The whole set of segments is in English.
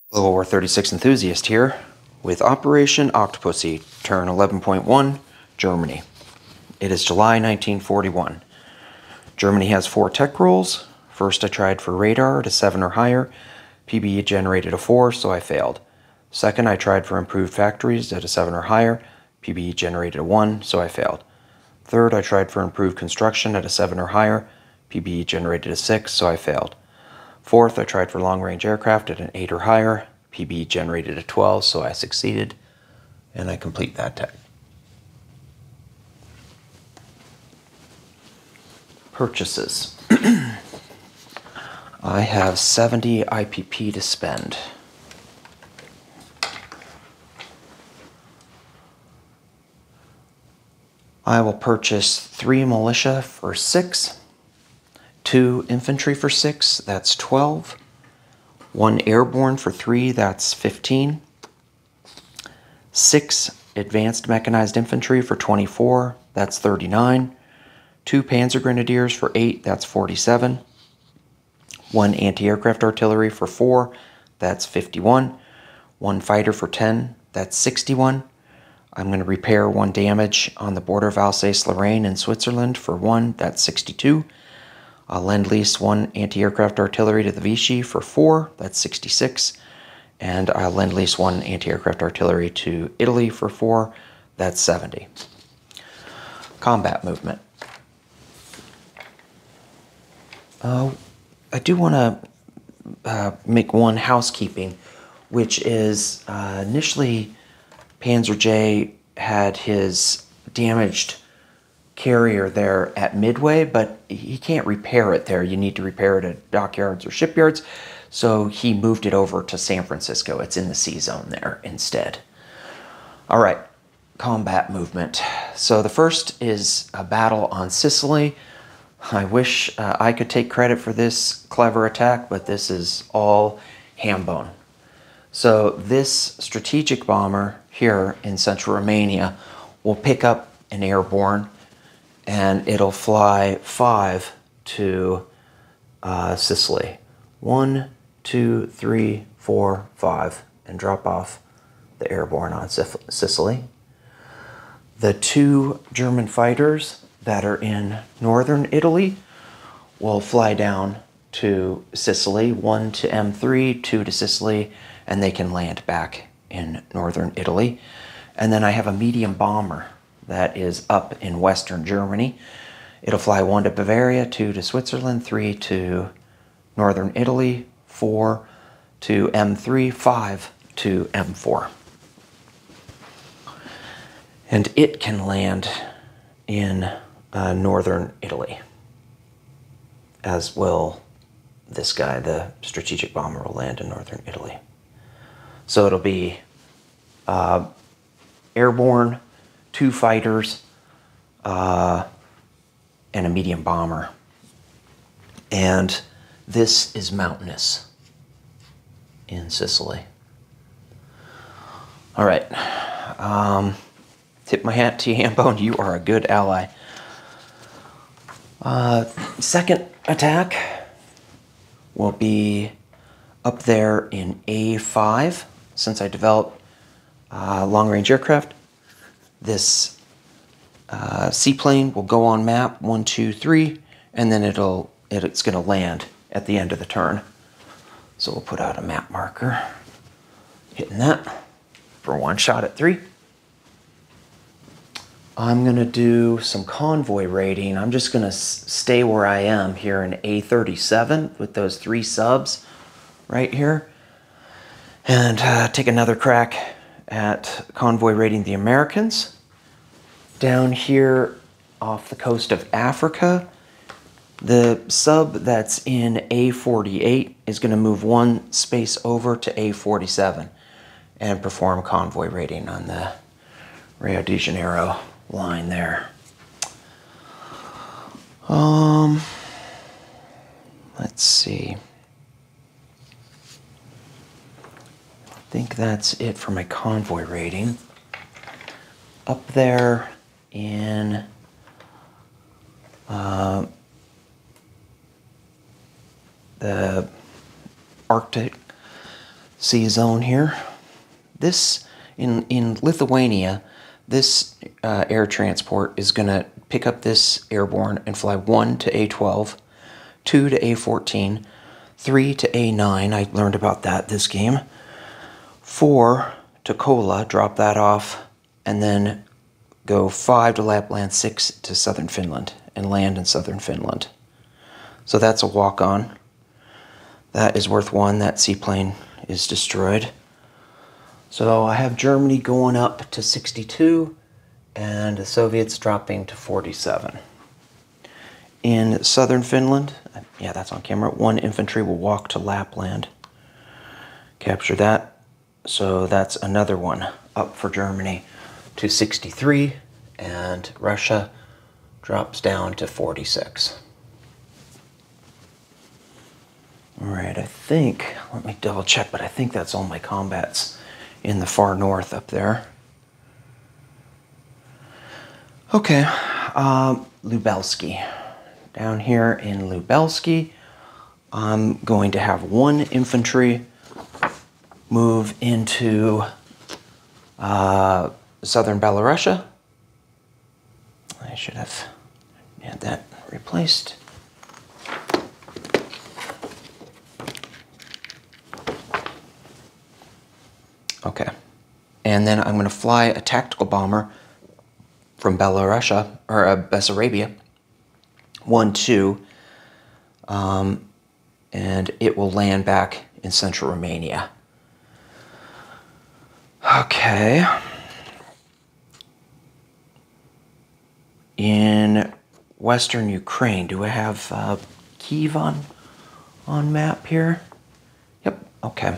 Global War 36 enthusiast here with Operation Octopussy, turn 11.1, Germany. It is July 1941. Germany has 4 tech rolls. First I tried for radar at a 7 or higher. PBE generated a 4, so I failed. Second I tried for improved factories at a 7 or higher. PBE generated a 1, so I failed. Third I tried for improved construction at a 7 or higher. PBE generated a 6, so I failed. Fourth, I tried for long-range aircraft at an 8 or higher. PBE generated a 12, so I succeeded, and I complete that tech. Purchases. I have 70 IPP to spend. I will purchase 3 militia for 6. 2 infantry for 6, that's 12. 1 airborne for 3, that's 15. 6 advanced mechanized infantry for 24, that's 39. 2 panzer grenadiers for 8, that's 47. 1 anti-aircraft artillery for 4, that's 51. 1 fighter for 10, that's 61. I'm going to repair 1 damage on the border of Alsace-Lorraine in Switzerland for 1, that's 62. I'll lend-lease 1 anti-aircraft artillery to the Vichy for 4, that's 66. And I'll lend-lease 1 anti-aircraft artillery to Italy for 4, that's 70. Combat movement. I do want to make one housekeeping, which is initially Panzer J had his damaged carrier there at Midway, but he can't repair it there. You need to repair it at dockyards or shipyards, so he moved it over to San Francisco. It's in the C zone there instead. All right, combat movement. So the first is a battle on Sicily. I wish I could take credit for this clever attack, but this is all Hambone. So this strategic bomber here in central Romania will pick up an airborne, and it'll fly 5 to Sicily. 1, 2, 3, 4, 5, and drop off the airborne on Sicily. The 2 German fighters that are in northern Italy will fly down to Sicily, 1 to M3, 2 to Sicily, and they can land back in northern Italy. And then I have a medium bomber that is up in western Germany. It'll fly 1 to Bavaria, 2 to Switzerland, 3 to northern Italy, 4 to M3, 5 to M4. And it can land in northern Italy, as will this guy. The strategic bomber will land in northern Italy. So it'll be airborne, 2 fighters, and a medium bomber. And this is mountainous in Sicily. All right. Tip my hat to you, Hambone. You are a good ally. Second attack will be up there in A5. Since I developed long-range aircraft, this seaplane will go on map 1, 2, 3, and then it's going to land at the end of the turn. So we'll put out a map marker, hitting that for 1 shot at 3. I'm going to do some convoy raiding. I'm just going to stay where I am here in A37 with those 3 subs right here, and take another crack at convoy raiding the Americans. Down here off the coast of Africa, the sub that's in A48 is going to move 1 space over to A47 and perform convoy raiding on the Rio de Janeiro line there. Let's see. I think that's it for my convoy raiding. Up there in the Arctic, sea zone here. This, in Lithuania, this air transport is going to pick up this airborne and fly 1 to A12, 2 to A14, 3 to A9, I learned about that this game, 4 to Kola, drop that off, and then go 5 to Lapland, 6 to southern Finland, and land in southern Finland. So that's a walk-on. That is worth 1. That seaplane is destroyed. So I have Germany going up to 62, and the Soviets dropping to 47. In southern Finland, yeah, that's on camera, 1 infantry will walk to Lapland. Capture that. So that's another one up for Germany to 63, and Russia drops down to 46. All right, I think, let me double check, but I think that's all my combats in the far north up there. Okay, Lubelski. Down here in Lubelski, I'm going to have 1 infantry move into southern Belarusia. I should have had that replaced. Okay, and then I'm going to fly a tactical bomber from Belarusia, or Bessarabia, 1-2, and it will land back in central Romania. Okay. In western Ukraine, do I have Kyiv on map here? Yep, okay.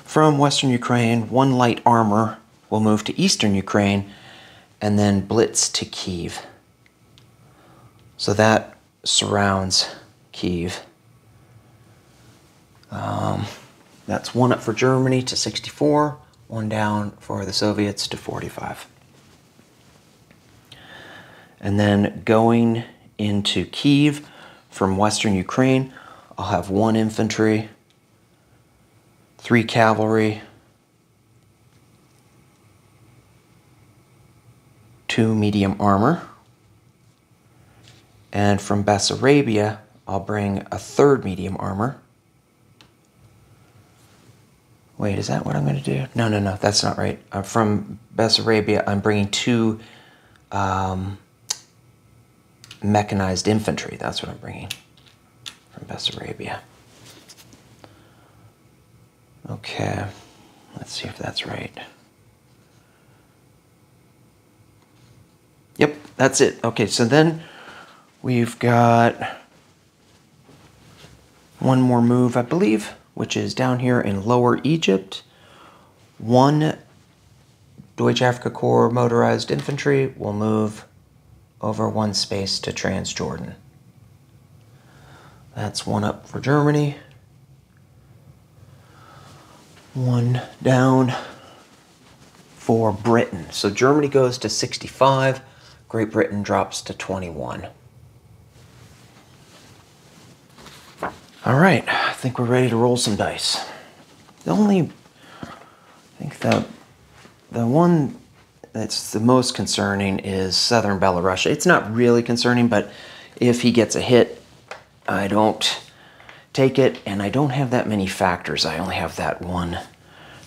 From western Ukraine, 1 light armor will move to eastern Ukraine and then blitz to Kyiv. So that surrounds Kyiv. That's 1 up for Germany to 64, 1 down for the Soviets to 45. And then going into Kyiv from western Ukraine, I'll have 1 infantry, 3 cavalry, 2 medium armor. And from Bessarabia, I'll bring a 3rd medium armor. Wait, is that what I'm going to do? No, that's not right. From Bessarabia, I'm bringing 2 mechanized infantry. That's what I'm bringing from Bessarabia. Okay, let's see if that's right. Yep, that's it. Okay, so then we've got 1 more move, I believe, which is down here in Lower Egypt. 1 Deutsche Afrika Korps motorized infantry will move over 1 space to Transjordan. That's 1 up for Germany. 1 down for Britain. So Germany goes to 65, Great Britain drops to 21. All right, I think we're ready to roll some dice. I think the one that's the most concerning is southern Belarus. It's not really concerning, but if he gets a hit, I don't take it, and I don't have that many factors. I only have that 1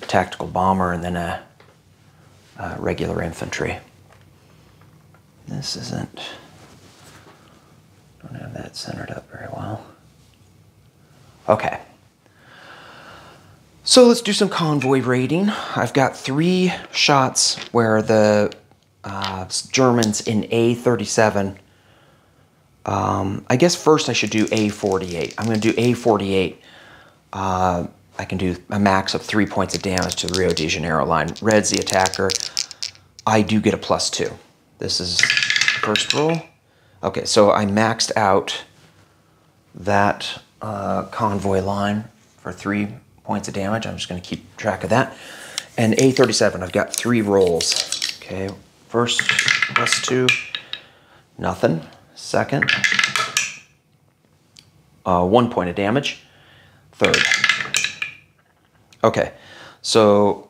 tactical bomber and then a regular infantry. This isn't, don't have that centered up very well. Okay. So let's do some convoy raiding. I've got 3 shots where the Germans in A37, I guess first I should do A48. I'm going to do A48. I can do a max of 3 points of damage to the Rio de Janeiro line. Red's the attacker. I do get a +2. This is first roll. Okay, so I maxed out that convoy line for 3 points of damage. I'm just going to keep track of that. And A37, I've got 3 rolls. Okay, first +2, nothing. Second, 1 point of damage. Third, Okay, so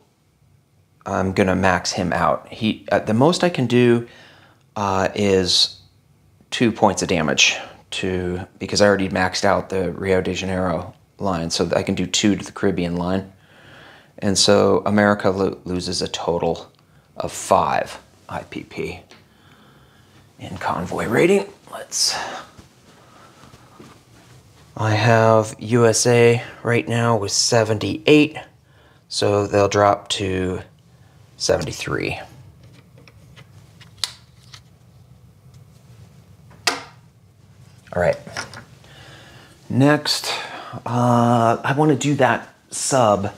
I'm gonna max him out. The most I can do is 2 points of damage because I already maxed out the Rio de Janeiro line, so I can do 2 to the Caribbean line. And so America loses a total of 5 IPP in convoy rating. I have USA right now with 78, so they'll drop to 73. All right. Next, I want to do that sub,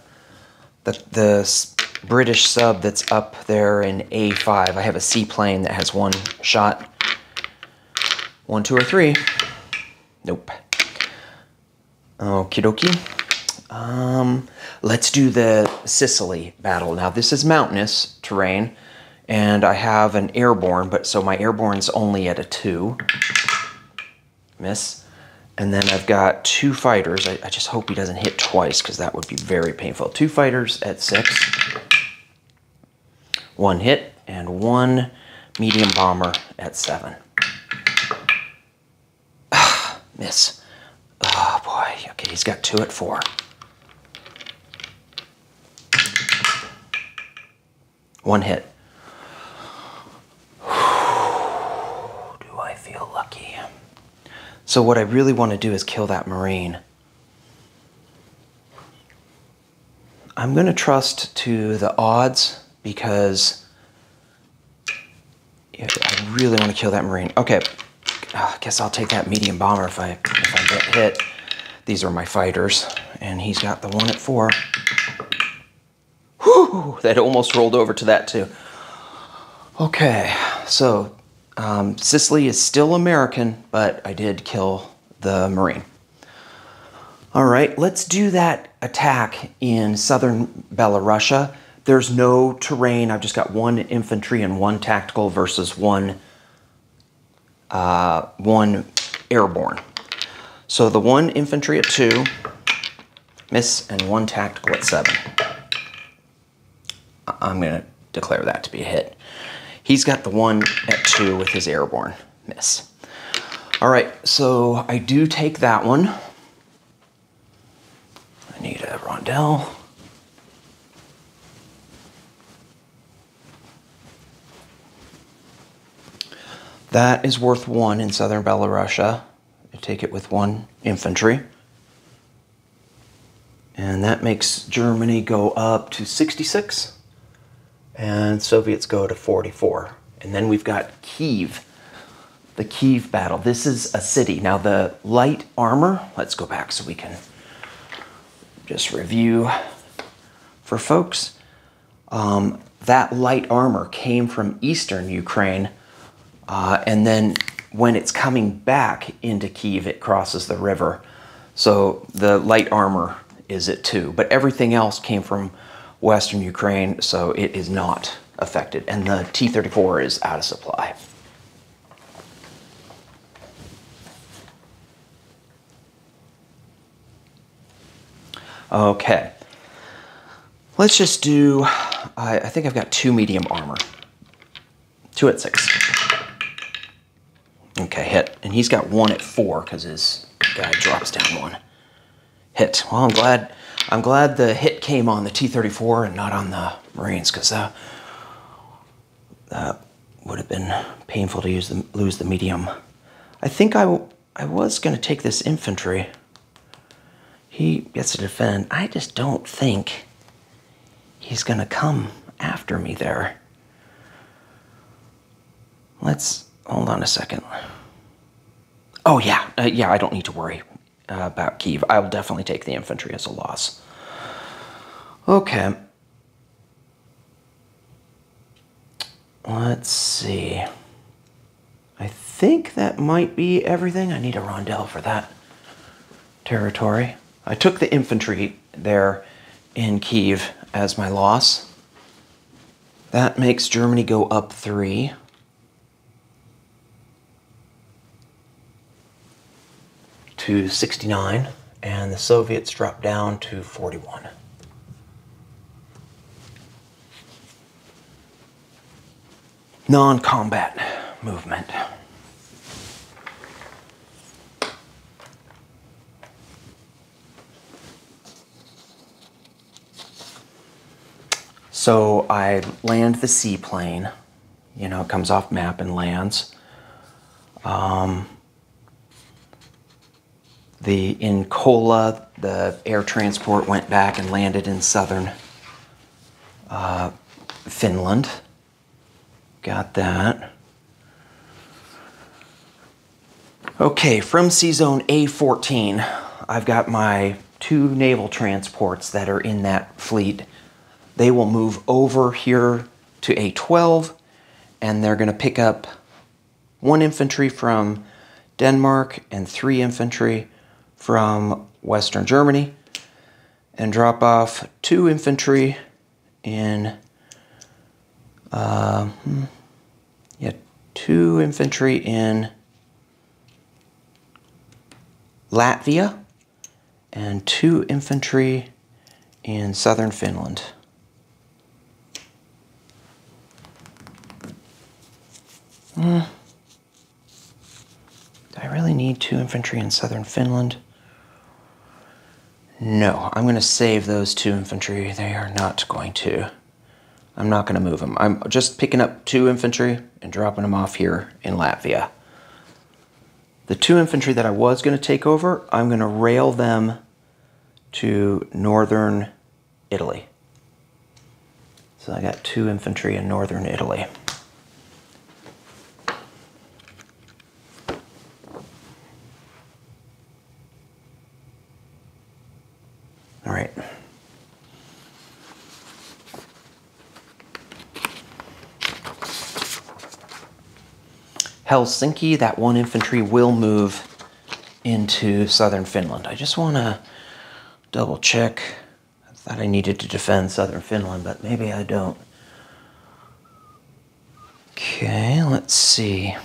the British sub that's up there in A5. I have a seaplane that has 1 shot. 1, 2, or 3. Nope. Okie dokie. Let's do the Sicily battle. Now this is mountainous terrain, and I have an airborne, so my airborne's only at a 2. Miss. And then I've got 2 fighters. I just hope he doesn't hit twice, because that would be very painful. 2 fighters at 6. 1 hit, and 1 medium bomber at 7. Miss. Oh boy. Okay, he's got 2 at 4. One hit. Do I feel lucky? So what I really want to do is kill that Marine. I'm going to trust to the odds because I really want to kill that Marine. Okay, I guess I'll take that medium bomber if I get hit. These are my fighters, and he's got the 1 at 4. Whew, that almost rolled over to that too. Okay, so Sicily is still American, but I did kill the Marine. All right, let's do that attack in southern Belarusia. There's no terrain. I've just got 1 infantry and 1 tactical versus 1 airborne. So the 1 infantry at 2, miss, and 1 tactical at 7. I'm going to declare that to be a hit. He's got the 1 at 2 with his airborne, miss. All right, so I do take that one. I need a rondelle. That is worth 1 in southern Belarusia. I take it with 1 infantry. And that makes Germany go up to 66. And Soviets go to 44. And then we've got Kiev. The Kiev battle. This is a city. Now the light armor, let's go back so we can just review for folks. That light armor came from eastern Ukraine, and then when it's coming back into Kiev, it crosses the river. So the light armor is at 2, but everything else came from western Ukraine, so it is not affected. And the T-34 is out of supply. Okay, let's just do, I think I've got 2 medium armor. 2 at 6. Okay, hit. And he's got 1 at 4 because his guy drops down 1. Hit. Well, I'm glad the hit came on the T-34 and not on the Marines, because that would have been painful to lose the medium. I think I was going to take this infantry. He gets to defend. I just don't think he's going to come after me there. Let's hold on a second. Oh yeah, yeah, I don't need to worry about Kiev. I'll definitely take the infantry as a loss. Okay. Let's see. I think that might be everything. I need a rondelle for that territory. I took the infantry there in Kiev as my loss. That makes Germany go up 3. To 69, and the Soviets drop down to 41. non-combat movement. So I land the seaplane. You know, it comes off map and lands. In Kola, the air transport went back and landed in southern Finland. Got that. Okay, from Sea Zone A14, I've got my 2 naval transports that are in that fleet. They will move over here to A12, and they're going to pick up 1 infantry from Denmark and 3 infantry from Western Germany, and drop off 2 infantry in 2 infantry in Latvia and 2 infantry in southern Finland. Do I really need 2 infantry in southern Finland? No, I'm going to save those 2 infantry. They are not going to. I'm not going to move them. I'm just picking up 2 infantry and dropping them off here in Latvia. The 2 infantry that I was going to take over, I'm going to rail them to northern Italy. So I got 2 infantry in northern Italy. All right. Helsinki, that 1 infantry will move into southern Finland. I just want to double check. I thought I needed to defend southern Finland, but maybe I don't. Okay, let's see.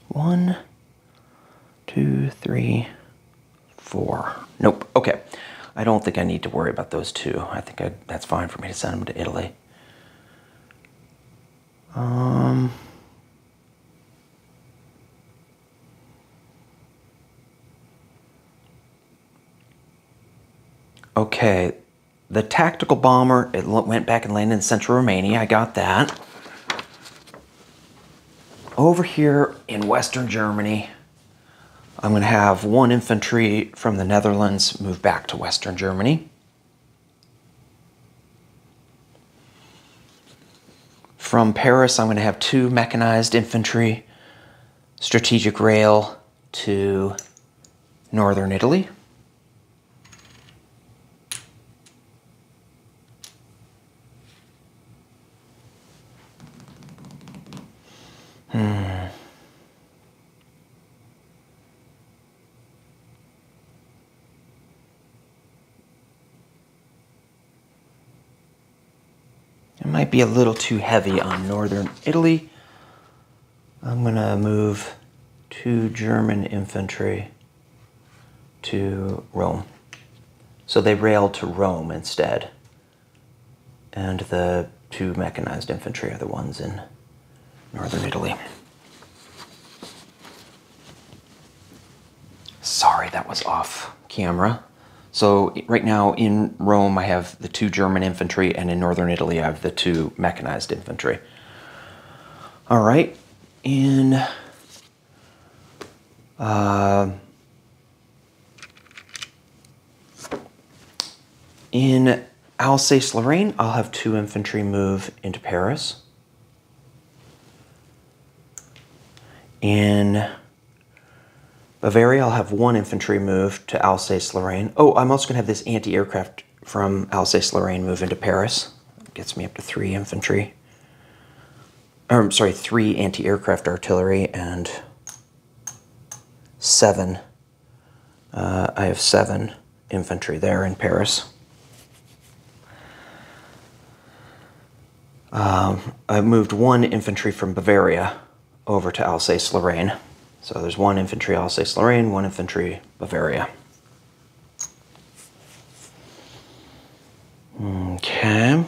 1, 2, 3, 4. Nope. Okay. I don't think I need to worry about those 2. I think that's fine for me to send them to Italy. Okay. The tactical bomber, it went back and landed in central Romania. I got that. Over here in Western Germany, I'm going to have 1 infantry from the Netherlands move back to Western Germany. From Paris, I'm going to have 2 mechanized infantry strategic rail to northern Italy. It might be a little too heavy on northern Italy. I'm going to move 2 German infantry to Rome. So they railed to Rome instead. And the 2 mechanized infantry are the ones in northern Italy. Sorry, that was off camera. So right now in Rome, I have the 2 German infantry, and in northern Italy, I have the 2 mechanized infantry. All right, in Alsace-Lorraine, I'll have 2 infantry move into Paris. In Bavaria, I'll have 1 infantry move to Alsace-Lorraine. Oh, I'm also going to have this anti-aircraft from Alsace-Lorraine move into Paris. Gets me up to 3 infantry. 3 anti-aircraft artillery and 7. I have 7 infantry there in Paris. I moved 1 infantry from Bavaria over to Alsace-Lorraine. So there's 1 infantry Alsace-Lorraine, 1 infantry Bavaria. Okay.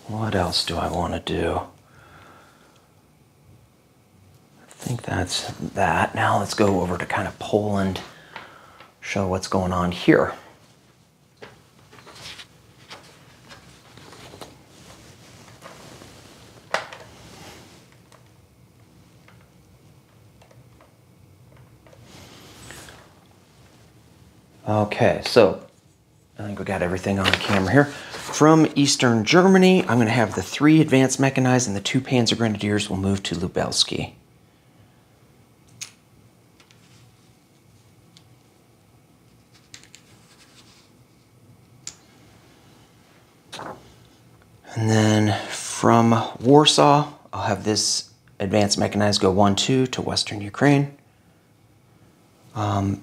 What else do I want to do? I think that's that. Now let's go over to kind of Poland, show what's going on here. Okay, so I think we got everything on camera here. From Eastern Germany, I'm going to have the 3 advanced mechanized and the 2 Panzer Grenadiers will move to Lubelski. And then from Warsaw, I'll have this advanced mechanized go 1-2 to Western Ukraine.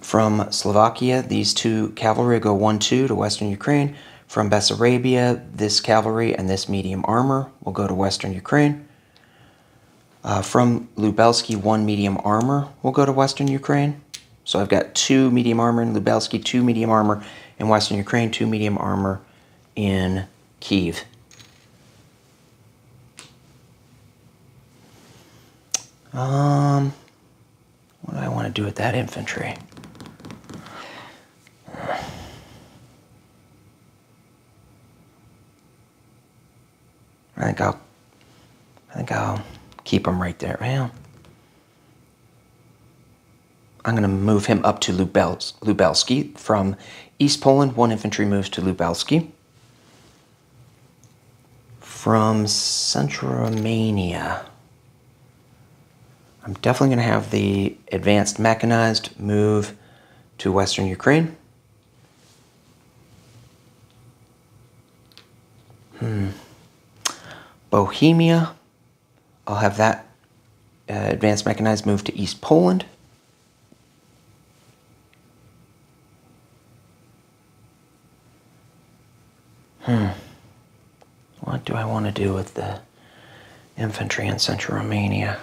From Slovakia, these 2 cavalry go 1-2 to Western Ukraine. From Bessarabia, this cavalry and this medium armor will go to Western Ukraine. From Lubelski, 1 medium armor will go to Western Ukraine. So I've got 2 medium armor in Lubelski, 2 medium armor in Western Ukraine, 2 medium armor in Kyiv. What do I want to do with that infantry? I think I'll keep him right there. Well, I'm going to move him up to Lubelski. From East Poland, 1 infantry moves to Lubelski. From Central Romania, I'm definitely going to have the advanced mechanized move to Western Ukraine. Bohemia, I'll have that advanced mechanized move to East Poland. What do I want to do with the infantry in Central Romania?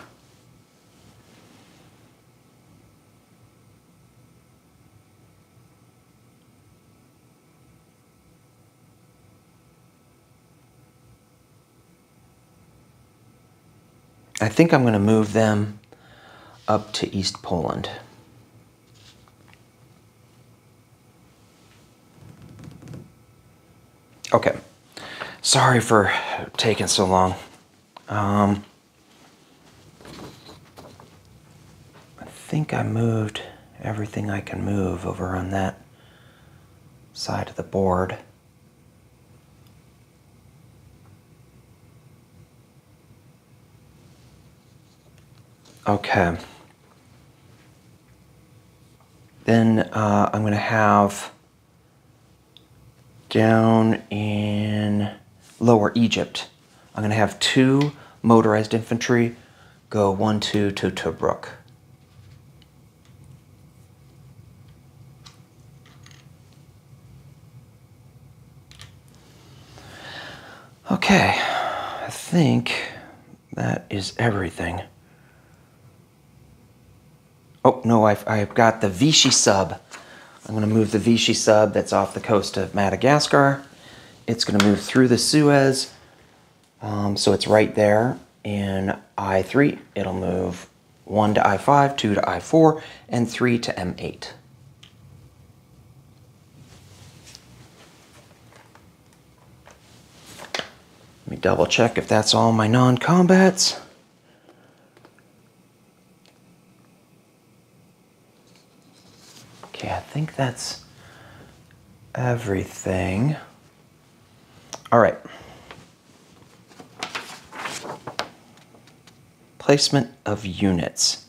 I think I'm going to move them up to East Poland. Okay, sorry for taking so long. I think I moved everything I can move over on that side of the board. Okay. Then I'm going to have down in Lower Egypt, I'm going to have 2 motorized infantry go 1-2 to Tobruk. Okay, I think that is everything. Oh, no, I've got the Vichy sub. I'm going to move the Vichy sub that's off the coast of Madagascar. It's going to move through the Suez, so it's right there in I3. It'll move 1 to I5, 2 to I4, and 3 to M8. Let me double check if that's all my non-combats. Okay, I think that's everything. All right. Placement of units.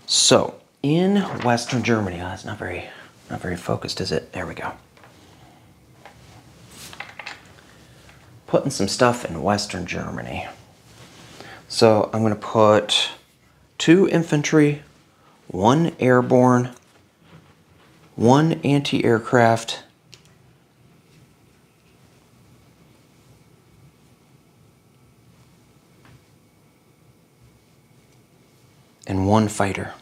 So in Western Germany, oh, that's not very focused, is it? There we go. Putting some stuff in Western Germany. So I'm going to put 2 infantry, 1 airborne, 1 anti-aircraft, and 1 fighter.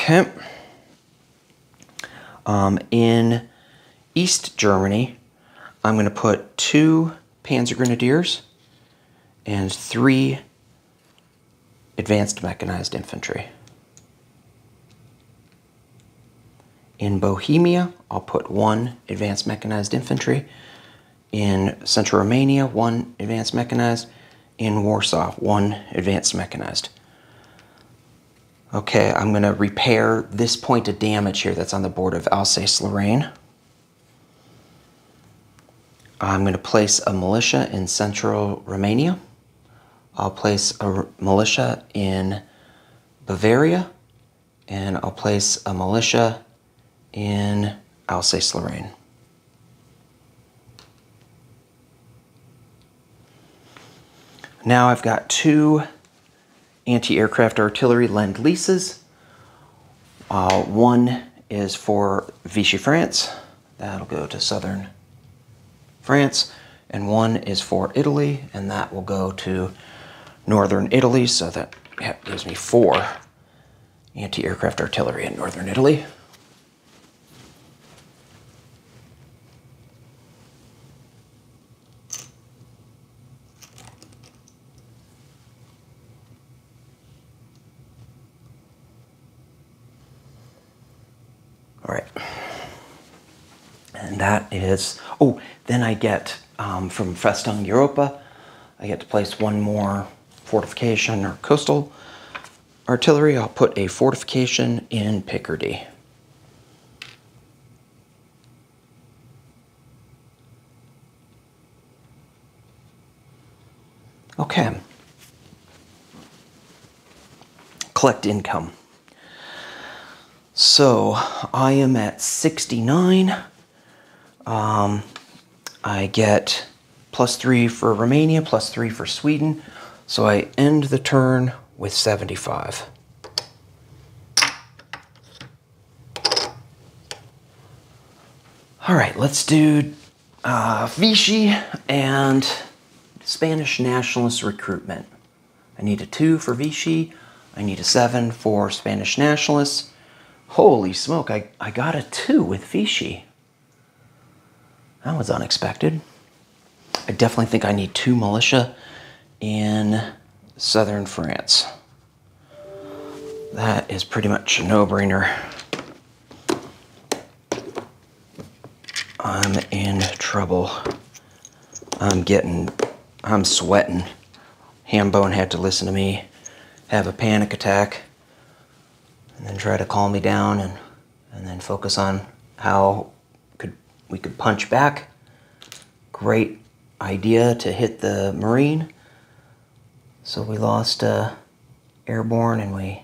Okay. In East Germany, I'm going to put 2 Panzer Grenadiers and 3 advanced mechanized infantry. In Bohemia, I'll put 1 advanced mechanized infantry. In Central Romania, 1 advanced mechanized. In Warsaw, 1 advanced mechanized. Okay, I'm going to repair this point of damage here that's on the board of Alsace-Lorraine. I'm going to place a militia in Central Romania. I'll place a militia in Bavaria, and I'll place a militia in Alsace-Lorraine. Now I've got 2 anti-aircraft artillery Lend-Leases. One is for Vichy, France. That'll go to southern France. And 1 is for Italy, and that will go to northern Italy. So that gives me 4 anti-aircraft artillery in northern Italy. All right, and that is, oh, then I get, from Festung Europa, I get to place 1 more fortification or coastal artillery. I'll put a fortification in Picardy. Okay. Collect income. So I am at 69. I get +3 for Romania, +3 for Sweden. So I end the turn with 75. All right, let's do Vichy and Spanish nationalist recruitment. I need a 2 for Vichy. I need a 7 for Spanish nationalists. Holy smoke, I got a 2 with Vichy. That was unexpected. I definitely think I need 2 militia in southern France. That is pretty much a no-brainer. I'm in trouble. I'm sweating. Hambone had to listen to me have a panic attack and then try to calm me down and then focus on how we could punch back. Great idea to hit the Marine. So we lost airborne and we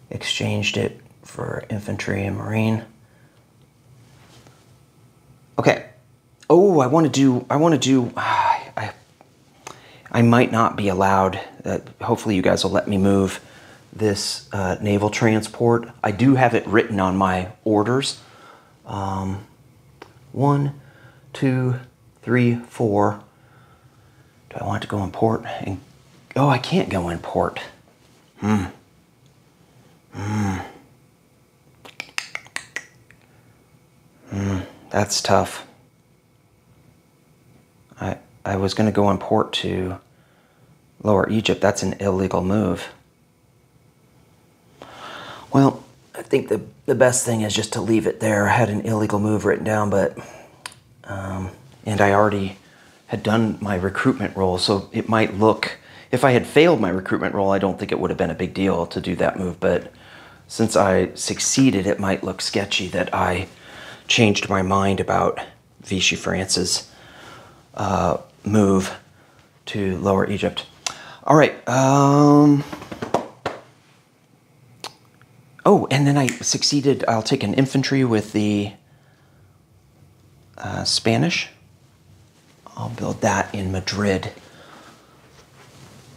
exchanged it for infantry and Marine. Okay. Oh, I want to do, I might not be allowed, hopefully you guys will let me move this naval transport. I do have it written on my orders. 1, 2, 3, 4. Do I want to go in port? Oh, I can't go in port. That's tough. I was going to go in port to Lower Egypt. That's an illegal move. Well, I think the best thing is just to leave it there. I had an illegal move written down, but and I already had done my recruitment roll, so it might look, if I had failed my recruitment roll, I don't think it would have been a big deal to do that move, but since I succeeded, it might look sketchy that I changed my mind about Vichy France's move to Lower Egypt. All right. Oh, and then I succeeded. I'll take an infantry with the Spanish. I'll build that in Madrid.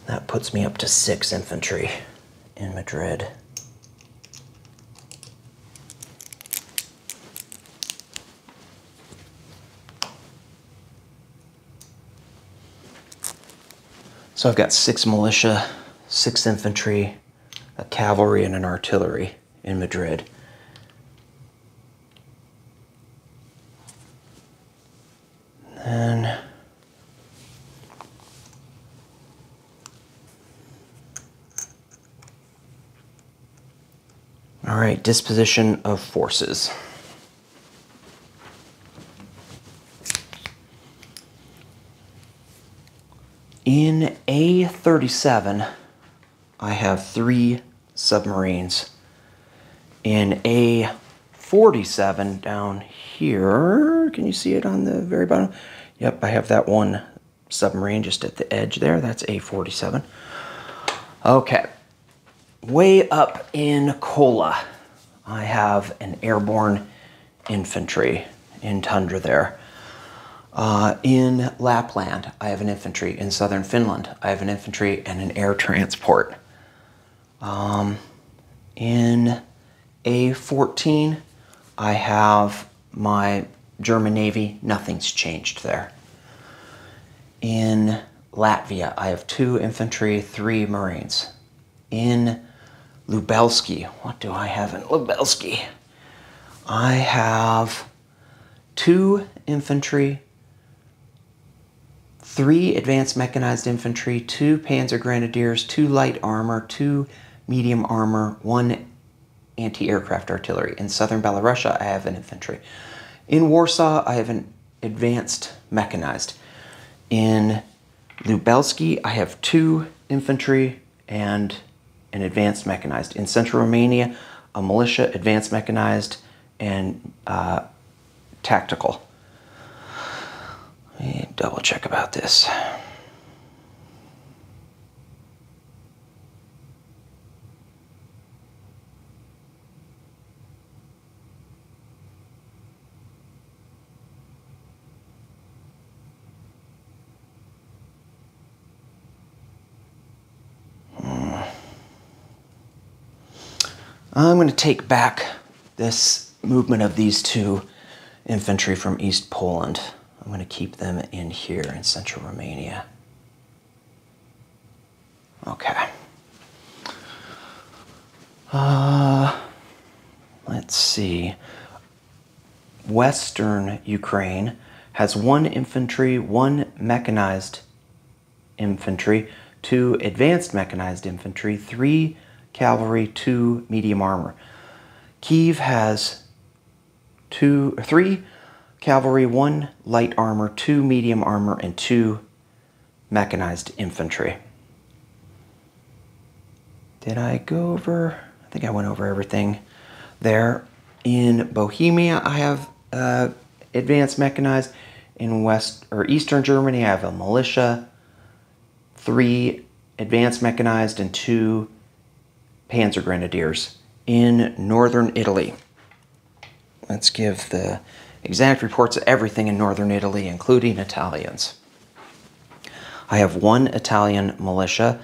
That puts me up to 6 infantry in Madrid. So I've got 6 militia, 6 infantry, a cavalry, and an artillery in Madrid. And all right, disposition of forces. In A37, I have 3 submarines. In A47 down here, can you see it on the very bottom? Yep, I have that 1 submarine just at the edge there. That's A47. Okay. Way up in Kola, I have an airborne infantry in tundra there. In Lapland, I have an infantry. In southern Finland, I have an infantry and an air transport. In A14, I have my German Navy. Nothing's changed there. In Latvia, I have 2 infantry, 3 Marines. In Lubelski, what do I have in Lubelski? I have 2 infantry, 3 advanced mechanized infantry, 2 Panzer Grenadiers, 2 light armor, 2 medium armor, 1 anti-aircraft artillery. In southern Belarusia, I have an infantry. In Warsaw, I have an advanced mechanized. In Lubelski, I have 2 infantry and an advanced mechanized. In central Romania, a militia, advanced mechanized, and tactical. Let me double check about this. I'm going to take back this movement of these 2 infantry from East Poland. I'm going to keep them in here in central Romania. Okay. Let's see. Western Ukraine has 1 infantry, 1 mechanized infantry, 2 advanced mechanized infantry, 3 cavalry, 2 medium armor. Kyiv has 3 cavalry, 1 light armor, 2 medium armor, and 2 mechanized infantry. Did I go over? I think I went over everything there. In Bohemia, I have advanced mechanized. In Eastern Germany, I have a militia, 3 advanced mechanized, and 2 Panzer Grenadiers. In northern Italy, let's give the exact reports of everything in northern Italy, including Italians. I have 1 Italian militia,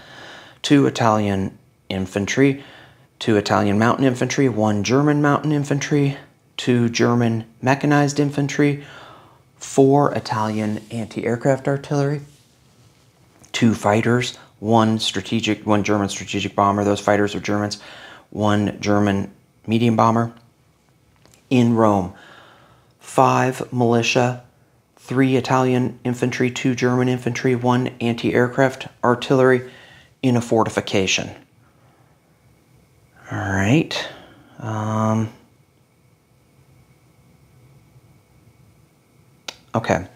2 Italian infantry, 2 Italian mountain infantry, 1 German mountain infantry, 2 German mechanized infantry, 4 Italian anti-aircraft artillery, 2 fighters, 1 German strategic bomber. Those fighters are Germans. 1 German medium bomber. In Rome, 5 militia, 3 Italian infantry, 2 German infantry, 1 anti-aircraft artillery in a fortification. All right. Okay.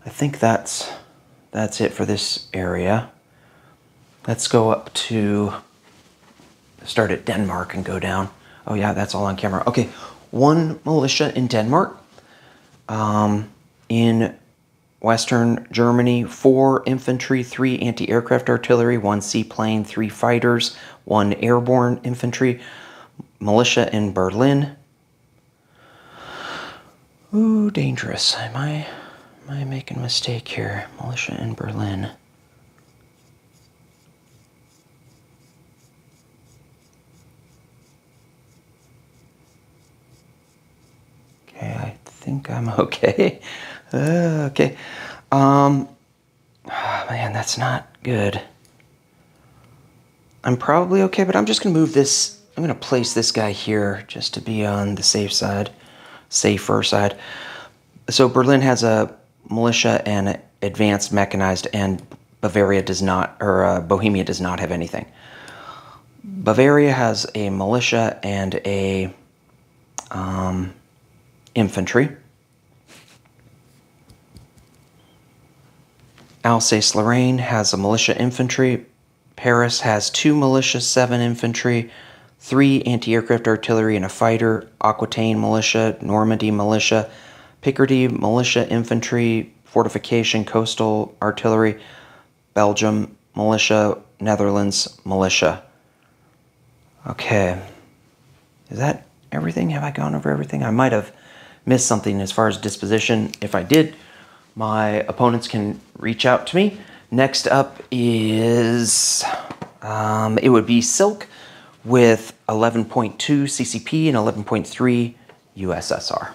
I think that's it for this area. Let's go up to, start at Denmark and go down. Oh yeah, that's all on camera. Okay, 1 militia in Denmark. In Western Germany, 4 infantry, 3 anti-aircraft artillery, 1 seaplane, 3 fighters, 1 airborne infantry. Militia in Berlin. Ooh, dangerous. Am I making a mistake here? Militia in Berlin. Okay, I think I'm okay. Okay. Man, that's not good. I'm probably okay, but I'm just gonna move this I'm going to place this guy here just to be on the safer side. So Berlin has a militia and advanced mechanized, and Bavaria does not, or Bohemia does not have anything. Bavaria has a militia and a infantry. Alsace-Lorraine has a militia infantry. Paris has 2 militia, 7 infantry, 3 anti-aircraft artillery and a fighter. Aquitaine militia, Normandy militia, Picardy militia infantry, fortification, coastal artillery, Belgium militia, Netherlands militia. Okay. Is that everything? Have I gone over everything? I might have missed something as far as disposition. If I did, my opponents can reach out to me. Next up is, it would be Silk with 11.2 CCP and 11.3 USSR.